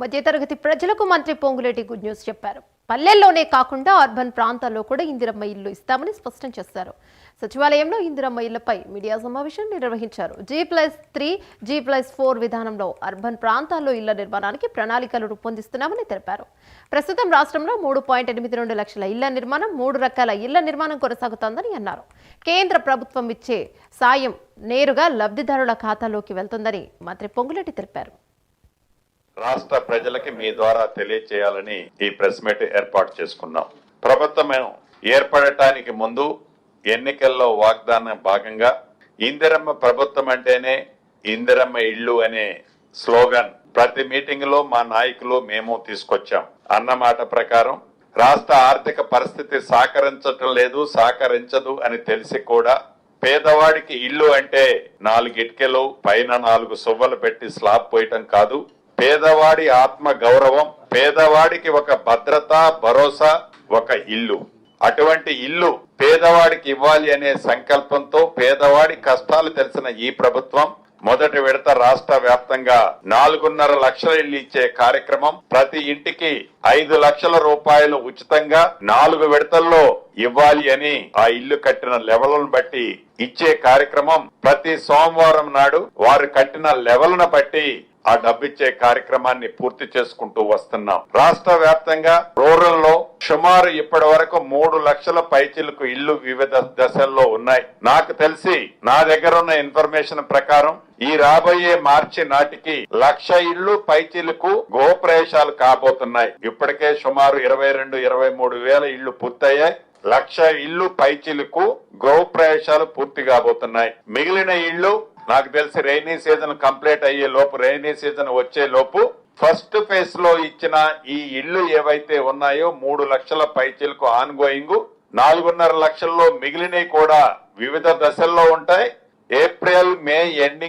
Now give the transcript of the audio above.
మధ్యతరగతి ప్రజలకు మంత్రి పొంగులేటి గుడ్ న్యూస్ చెప్పారు. పల్లెల్లోనే కాకుండా అర్బన్ ప్రాంతాల్లో కూడా ఇందిరమ్మ ఇల్లు ఇస్తామని స్పష్టం చేశారు. సచివాలయంలో ఇందిరమ్మ ఇళ్లపై మీడియా సమావేశం నిర్వహించారు. G+3, G+4 విధానంలో అర్బన్ ప్రాంతాల్లో ఇళ్ల నిర్మాణానికి ప్రణాళికలు రూపొందిస్తున్నామని తెలిపారు. ప్రస్తుతం రాష్ట్రంలో 3.82 లక్షల ఇళ్ల నిర్మాణం, 3 రకాల ఇళ్ల నిర్మాణం కొనసాగుతోందని అన్నారు. కేంద్ర ప్రభుత్వం ఇచ్చే సాయం నేరుగా లబ్ధిదారుల ఖాతాలోకి వెళ్తుందని మంత్రి పొంగులేటి తెలిపారు. రాష్ట్ర ప్రజలకి మీ ద్వారా తెలియచేయాలని ఈ ప్రెస్ మీట్ ఏర్పాటు చేసుకున్నాం. ప్రభుత్వం ఏర్పడటానికి ముందు ఎన్నికల్లో వాగ్దానం భాగంగా ఇందిరమ్మ ప్రభుత్వం అంటేనే ఇందిరమ్మ ఇళ్ళు అనే స్లోగన్ ప్రతి మీటింగ్ లో మా నాయకులు మేము తీసుకొచ్చాం. అన్నమాట ప్రకారం రాష్ట్ర ఆర్థిక పరిస్థితి సహకరించదు అని తెలిసి కూడా పేదవాడికి ఇల్లు అంటే 4 ఇటుకలు పైన 4 సువ్వలు పెట్టి స్లాబ్ పోయటం కాదు. పేదవాడి ఆత్మ గౌరవం, పేదవాడికి ఒక భద్రత, భరోసా, ఒక ఇల్లు. అటువంటి ఇల్లు పేదవాడికి ఇవ్వాలి అనే సంకల్పంతో పేదవాడి కష్టాలు తెలిసిన ఈ ప్రభుత్వం మొదటి విడత రాష్ట్ర వ్యాప్తంగా 4.5 లక్షల ఇల్లు ఇచ్చే కార్యక్రమం, ప్రతి ఇంటికి 5 లక్షల రూపాయలు ఉచితంగా 4 విడతల్లో ఇవ్వాలి అని ఆ ఇల్లు కట్టిన లెవెల్ను బట్టి ఇచ్చే కార్యక్రమం ప్రతి సోమవారం నాడు వారు కట్టిన లెవెల్ను బట్టి ఆ డబ్బిచ్చే కార్యక్రమాన్ని పూర్తి చేసుకుంటూ వస్తున్నాం. రాష్ట్ర వ్యాప్తంగా రూరల్ లో సుమారు ఇప్పటి వరకు 3 లక్షల పైచిలకు ఇల్లు వివిధ దశల్లో ఉన్నాయి. నాకు తెలిసి నా దగ్గర ఉన్న ఇన్ఫర్మేషన్ ప్రకారం ఈ రాబోయే మార్చి నాటికి 1,00,000 ఇల్లు పైచిలకు గృహప్రవేశాలు కాబోతున్నాయి. ఇప్పటికే సుమారు 22-23 వేల ఇళ్లు పూర్తయ్యాయి. 1,00,000 ఇల్లు పైచిలకు గృహప్రవేశాలు పూర్తి కాబోతున్నాయి. మిగిలిన ఇళ్లు నాకు తెలిసి రైనీ సీజన్ కంప్లీట్ అయ్యే లోపు, రైనీ సీజన్ వచ్చే లోపు ఫస్ట్ ఫేజ్ లో ఇచ్చిన ఈ ఇళ్లు ఏవైతే ఉన్నాయో 3 లక్షల పైచిలకు ఆన్ గోయింగ్, 4.5 లక్షల్లో మిగిలినవి కూడా వివిధ దశల్లో ఉంటాయి. April, May ending